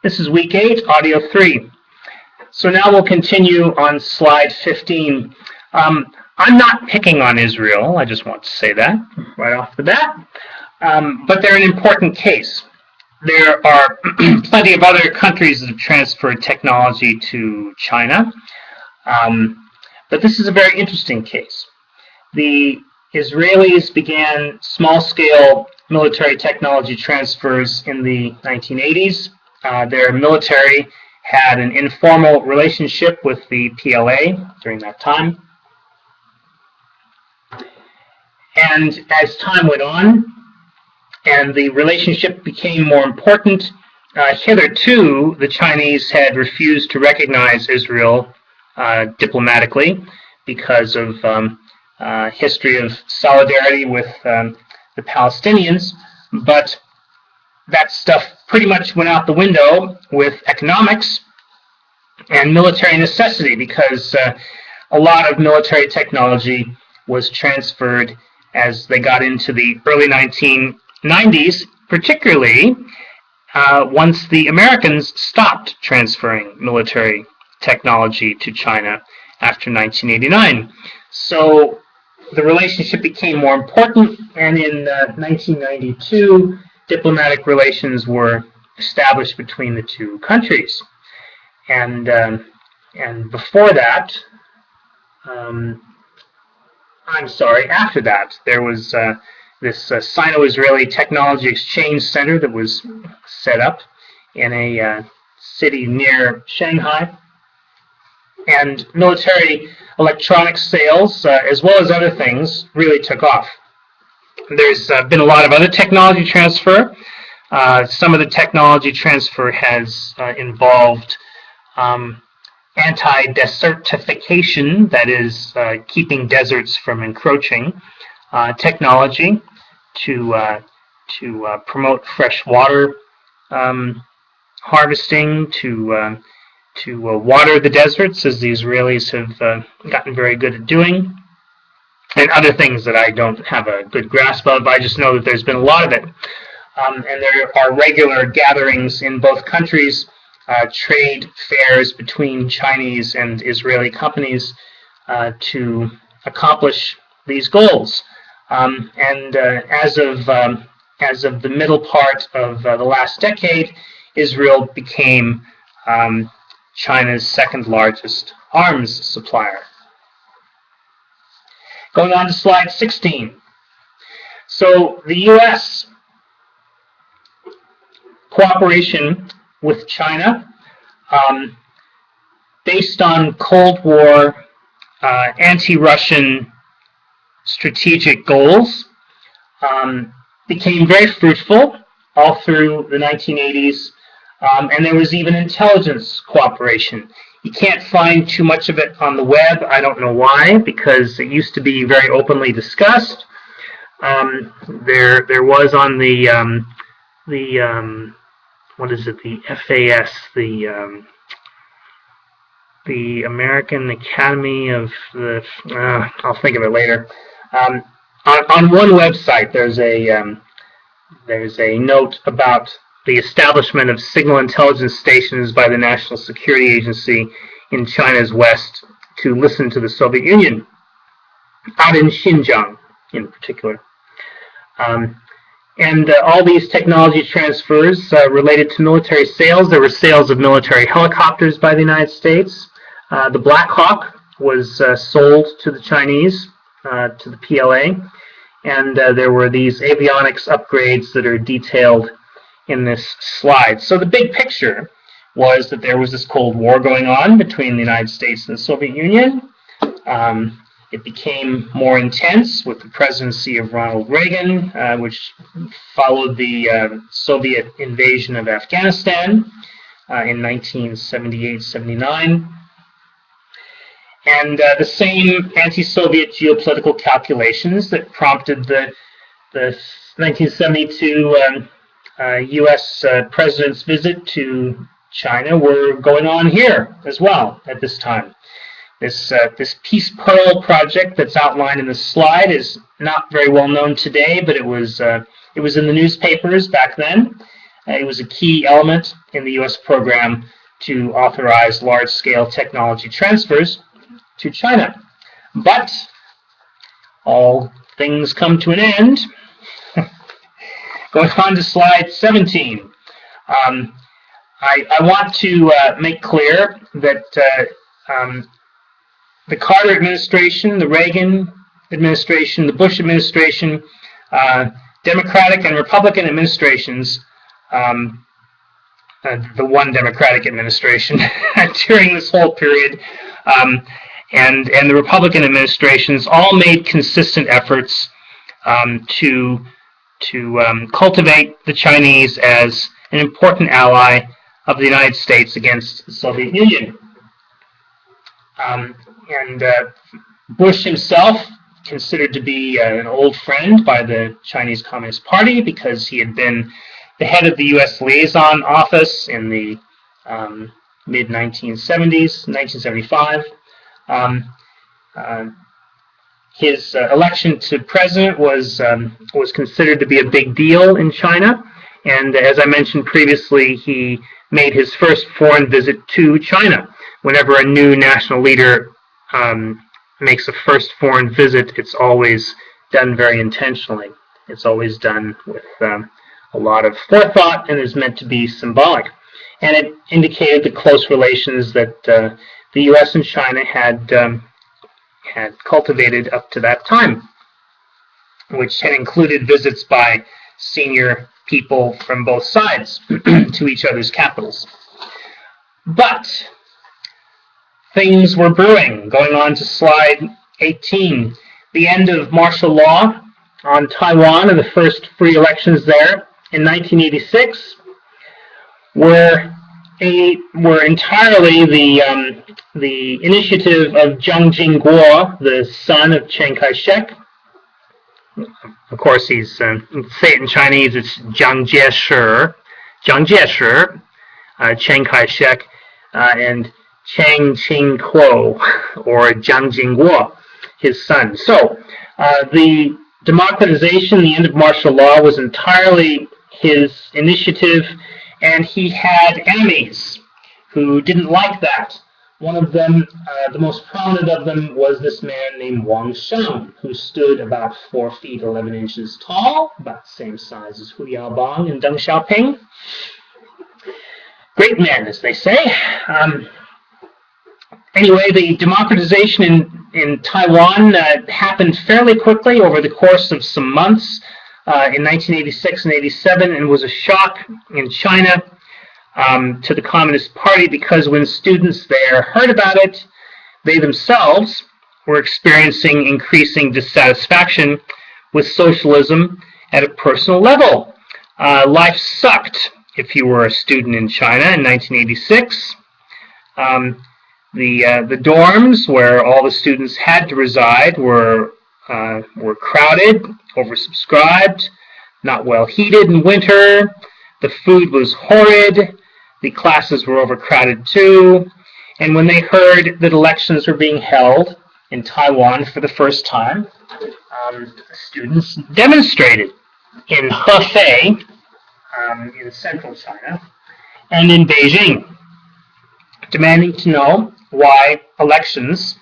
This is week 8, audio 3. So now we'll continue on slide 15. I'm not picking on Israel, I just want to say that right off the bat, but they're an important case. There are plenty of other countries that have transferred technology to China, but this is a very interesting case. The Israelis began small-scale military technology transfers in the 1980s. Their military had an informal relationship with the PLA during that time. And as time went on and the relationship became more important, hitherto the Chinese had refused to recognize Israel diplomatically because of history of solidarity with the Palestinians, but that stuff pretty much went out the window with economics and military necessity, because a lot of military technology was transferred as they got into the early 1990s, particularly once the Americans stopped transferring military technology to China after 1989. So the relationship became more important, and in 1992, diplomatic relations were established between the two countries. And before that, after that, there was this Sino-Israeli Technology Exchange Center that was set up in a city near Shanghai. And military electronics sales, as well as other things, really took off. There's been a lot of other technology transfer. Some of the technology transfer has involved anti-desertification, that is, keeping deserts from encroaching, technology to promote fresh water harvesting, to water the deserts, as the Israelis have gotten very good at doing, and other things that I don't have a good grasp of. I just know that there's been a lot of it. And there are regular gatherings in both countries, trade fairs between Chinese and Israeli companies to accomplish these goals. And as of the middle part of the last decade, Israel became China's second largest arms supplier. Going on to slide 16. So the U.S. cooperation with China, based on Cold War anti-Russian strategic goals, became very fruitful all through the 1980s, and there was even intelligence cooperation. You can't find too much of it on the web. I don't know why, because it used to be very openly discussed. There was on the what is it? The FAS, the American Academy of the. I'll think of it later. On one website, there's a note about the establishment of signal intelligence stations by the National Security Agency in China's west to listen to the Soviet Union, out in Xinjiang in particular. And all these technology transfers related to military sales. There were sales of military helicopters by the United States. The Black Hawk was sold to the Chinese, to the PLA, and there were these avionics upgrades that are detailed in this slide. So the big picture was that there was this Cold War going on between the United States and the Soviet Union. It became more intense with the presidency of Ronald Reagan, which followed the Soviet invasion of Afghanistan in 1978-79. And the same anti-Soviet geopolitical calculations that prompted the 1972 U.S. President's visit to China were going on here as well at this time. This Peace Pearl project that's outlined in the slide is not very well known today, but it was in the newspapers back then. It was a key element in the U.S. program to authorize large-scale technology transfers to China. But all things come to an end. Going on to slide 17. I want to make clear that the Carter administration, the Reagan administration, the Bush administration, Democratic and Republican administrations, the one Democratic administration during this whole period, and the Republican administrations all made consistent efforts to cultivate the Chinese as an important ally of the United States against the Soviet Union. Bush himself, considered to be an old friend by the Chinese Communist Party because he had been the head of the U.S. liaison office in the mid-1970s, 1975. His election to president was considered to be a big deal in China, and as I mentioned previously, he made his first foreign visit to China. Whenever a new national leader makes a first foreign visit, it's always done very intentionally. It's always done with a lot of forethought and is meant to be symbolic. And it indicated the close relations that the U.S. and China had cultivated up to that time, which had included visits by senior people from both sides to each other's capitals. But things were brewing. Going on to slide 18. The end of martial law on Taiwan and the first free elections there in 1986 were entirely the initiative of Jiang Jingguo, the son of Chiang Kai-shek. Of course, he's say it in Chinese. It's Jiang Jieshi, Chiang Kai-shek, and Chang Ching-kuo, or Jiang Jingguo, his son. So the democratization, the end of martial law, was entirely his initiative, and he had enemies who didn't like that. One of them, the most prominent of them, was this man named Wang Sheng, who stood about 4 feet 11 inches tall, about the same size as Hu Yaobang and Deng Xiaoping. Great men, as they say. Anyway, the democratization in Taiwan happened fairly quickly over the course of some months in 1986 and 87, and was a shock in China to the Communist Party, because when students there heard about it, they themselves were experiencing increasing dissatisfaction with socialism at a personal level. Life sucked if you were a student in China in 1986. The dorms where all the students had to reside were crowded, oversubscribed, not well heated in winter. The food was horrid. The classes were overcrowded too. And when they heard that elections were being held in Taiwan for the first time, students demonstrated in Hefei, in central China, and in Beijing, demanding to know why elections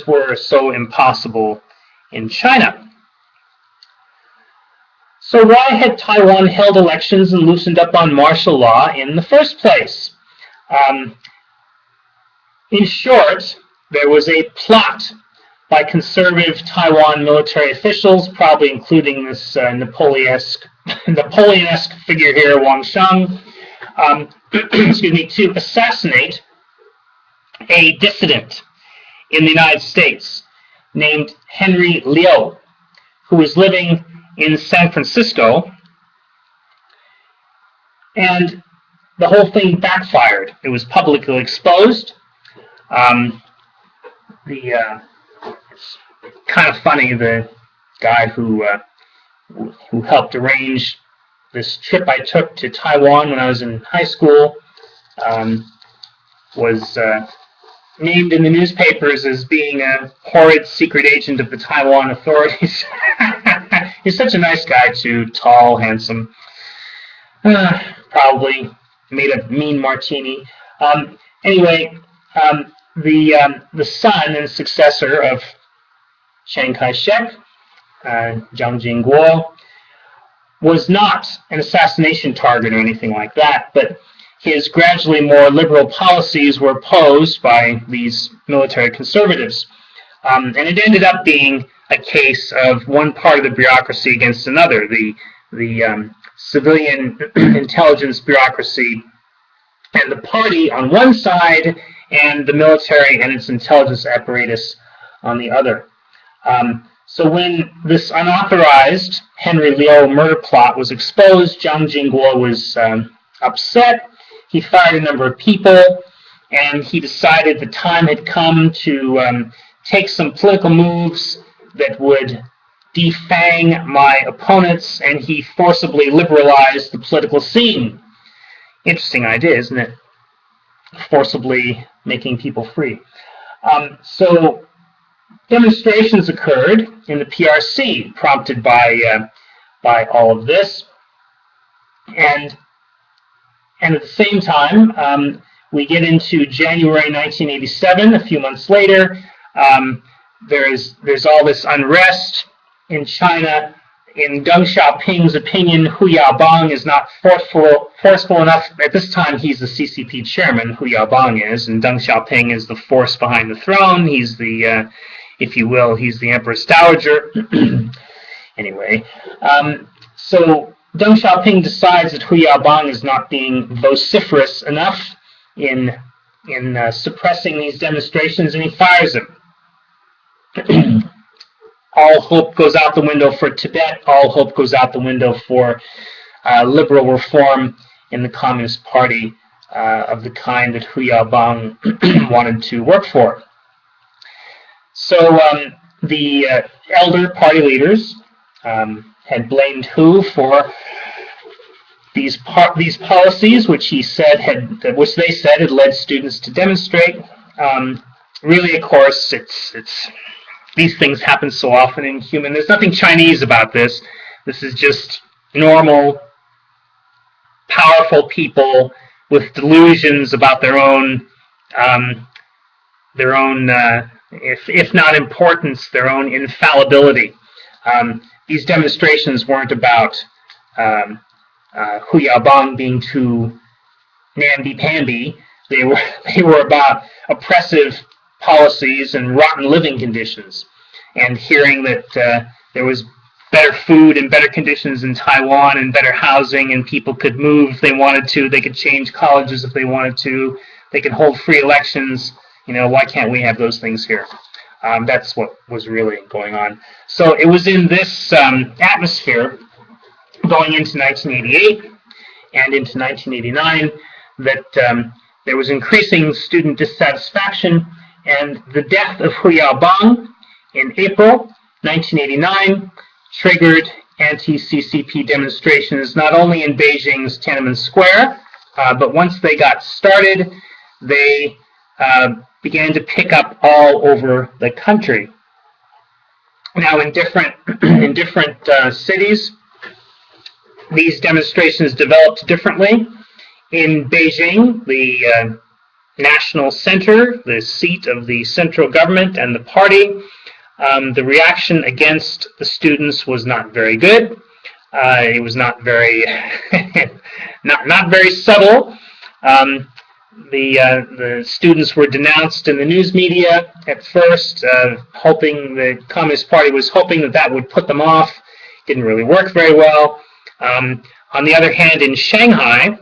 were so impossible in China. So why had Taiwan held elections and loosened up on martial law in the first place? In short, there was a plot by conservative Taiwan military officials, probably including this Napoleon-esque figure here, Wang Sheng, to assassinate a dissident in the United States named Henry Liu, who was living in San Francisco, and the whole thing backfired. It was publicly exposed. It's kind of funny, the guy who helped arrange this trip I took to Taiwan when I was in high school was named in the newspapers as being a horrid secret agent of the Taiwan authorities. He's such a nice guy, too, tall, handsome. Probably made a mean martini. Anyway, the son and successor of Chiang Kai-shek, Jiang Jingguo, was not an assassination target or anything like that, but his gradually more liberal policies were opposed by these military conservatives. And it ended up being a case of one part of the bureaucracy against another. The civilian intelligence bureaucracy and the party on one side, and the military and its intelligence apparatus on the other. So when this unauthorized Henry Liu murder plot was exposed, Jiang Jingguo was upset. He fired a number of people, and he decided the time had come to take some political moves that would defang my opponents, and he forcibly liberalized the political scene. Interesting idea, isn't it? Forcibly making people free. So demonstrations occurred in the PRC, prompted by all of this, and at the same time, we get into January 1987. A few months later, there's all this unrest in China. In Deng Xiaoping's opinion, Hu Yaobang is not forceful enough. At this time, he's the CCP chairman, Hu Yaobang is, and Deng Xiaoping is the force behind the throne. He's the, if you will, he's the Empress Dowager. Anyway, so Deng Xiaoping decides that Hu Yaobang is not being vociferous enough in suppressing these demonstrations, and he fires him. All hope goes out the window for Tibet. All hope goes out the window for liberal reform in the Communist Party of the kind that Hu Yaobang wanted to work for. So the elder party leaders had blamed Hu for these policies, which they said had led students to demonstrate. Really, of course, it's these things happen so often in human. There's nothing Chinese about this. This is just normal, powerful people with delusions about their own, if not importance, their own infallibility. These demonstrations weren't about Hu Yaobang being too namby-pamby. They were about oppressive policies and rotten living conditions, and hearing that there was better food and better conditions in Taiwan and better housing, and people could move if they wanted to, they could change colleges if they wanted to, they could hold free elections. Why can't we have those things here? That's what was really going on. So it was in this atmosphere going into 1988 and into 1989 that there was increasing student dissatisfaction, and the death of Hu Yaobang in April 1989 triggered anti-CCP demonstrations not only in Beijing's Tiananmen Square, but once they got started, they began to pick up all over the country. Now, in different cities, these demonstrations developed differently. In Beijing, the national center, the seat of the central government and the party, the reaction against the students was not very good. It was not very not very subtle. The students were denounced in the news media at first, hoping the Communist Party was hoping that would put them off. Didn't really work very well. On the other hand, in Shanghai,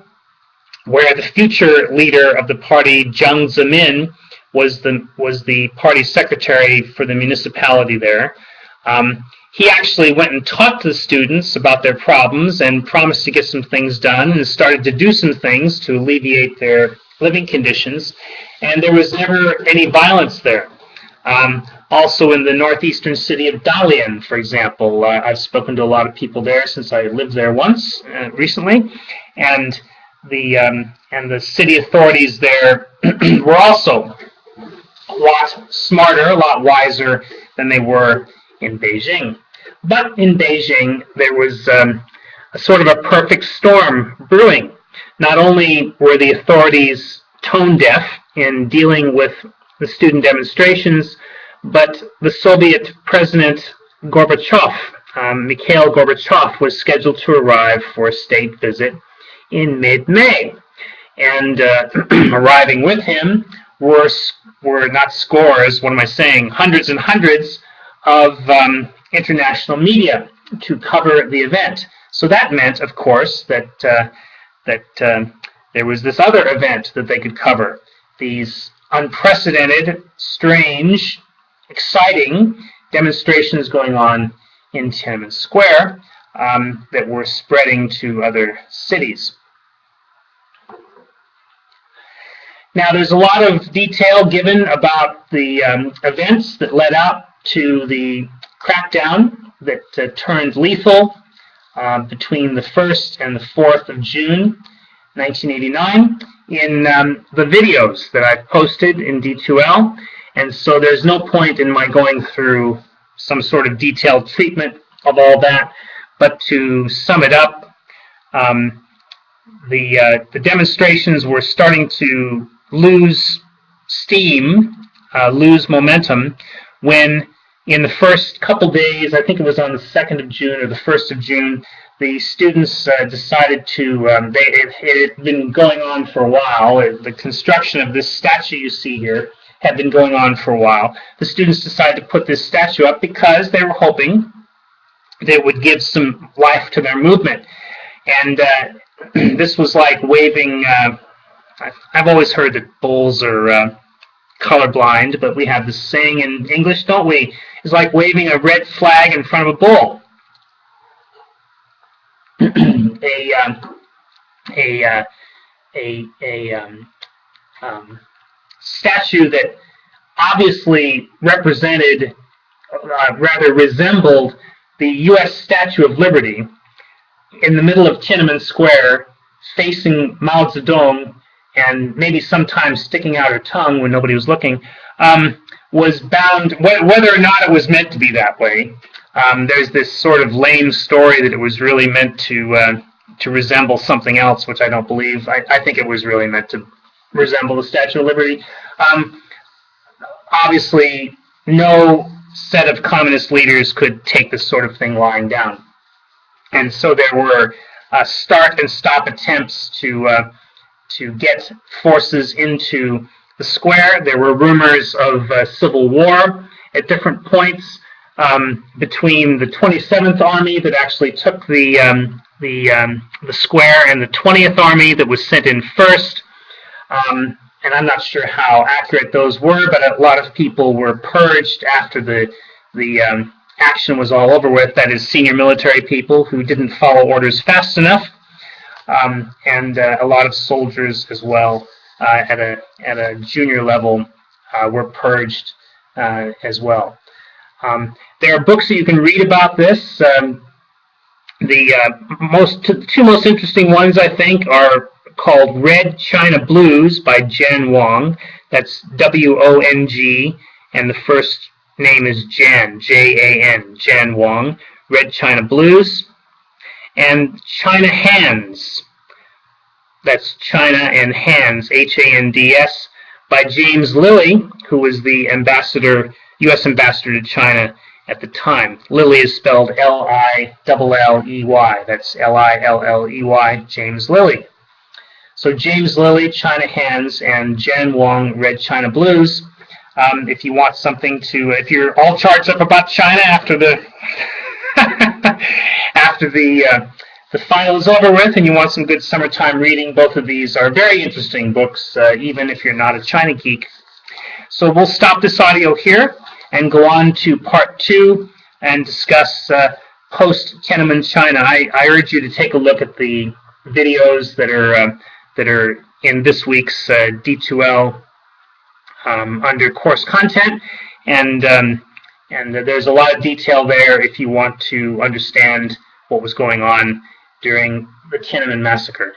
where the future leader of the party, Jiang Zemin, was the party secretary for the municipality there, he actually went and talked to the students about their problems and promised to get some things done, and started to do some things to alleviate their living conditions, and there was never any violence there. Also in the northeastern city of Dalian, for example, I've spoken to a lot of people there since I lived there once recently, and the city authorities there were also a lot smarter, a lot wiser than they were in Beijing. But in Beijing, there was a sort of a perfect storm brewing. Not only were the authorities tone deaf in dealing with the student demonstrations, but the Soviet President Gorbachev, Mikhail Gorbachev, was scheduled to arrive for a state visit in mid-May. And arriving with him were not scores, what am I saying, hundreds and hundreds of international media to cover the event. So that meant, of course, that there was this other event that they could cover. These unprecedented, strange, exciting demonstrations going on in Tiananmen Square that were spreading to other cities. Now, there's a lot of detail given about the events that led up to the crackdown that turned lethal between the 1st and the 4th of June, 1989, in the videos that I've posted in D2L. And so there's no point in my going through some sort of detailed treatment of all that, but to sum it up, the demonstrations were starting to lose steam, lose momentum, when in the first couple days, I think it was on the 2nd of June or the 1st of June, the students decided to, it had been going on for a while. The construction of this statue you see here had been going on for a while. The students decided to put this statue up because they were hoping that it would give some life to their movement. And this was like waving, I've always heard that bulls are colorblind, but we have this saying in English, don't we? It's like waving a red flag in front of a bull. Statue that obviously represented, rather resembled, the U.S. Statue of Liberty in the middle of Tiananmen Square, facing Mao Zedong, and maybe sometimes sticking out her tongue when nobody was looking, was bound, whether or not it was meant to be that way. There's this sort of lame story that it was really meant to resemble something else, which I don't believe. I think it was really meant to resemble the Statue of Liberty. Obviously, no set of communist leaders could take this sort of thing lying down. And so there were start and stop attempts to get forces into the square. There were rumors of civil war at different points between the 27th Army that actually took the square and the 20th Army that was sent in first. And I'm not sure how accurate those were, but a lot of people were purged after the action was all over with. That is, senior military people who didn't follow orders fast enough. And a lot of soldiers as well at a junior level were purged as well. There are books that you can read about this. The two most interesting ones, I think, are called Red China Blues by Jan Wong. That's W-O-N-G, and the first name is Jan, J-A-N, Jan Wong. Red China Blues. And China Hands, that's China and Hands, H-A-N-D-S, by James Lilly, who was the U.S. ambassador to China at the time. Lilly is spelled L-I-L-L-E-Y, that's L-I-L-L-E-Y, James Lilly. So James Lilly, China Hands, and Jan Wong, Red China Blues. If you want something to, if you're all charged up about China after the after the final is over with and you want some good summertime reading, both of these are very interesting books, even if you're not a China geek. So we'll stop this audio here and go on to part 2 and discuss post-Tiananmen China. I urge you to take a look at the videos that are in this week's D2L under course content, and there's a lot of detail there if you want to understand what was going on during the Tiananmen massacre.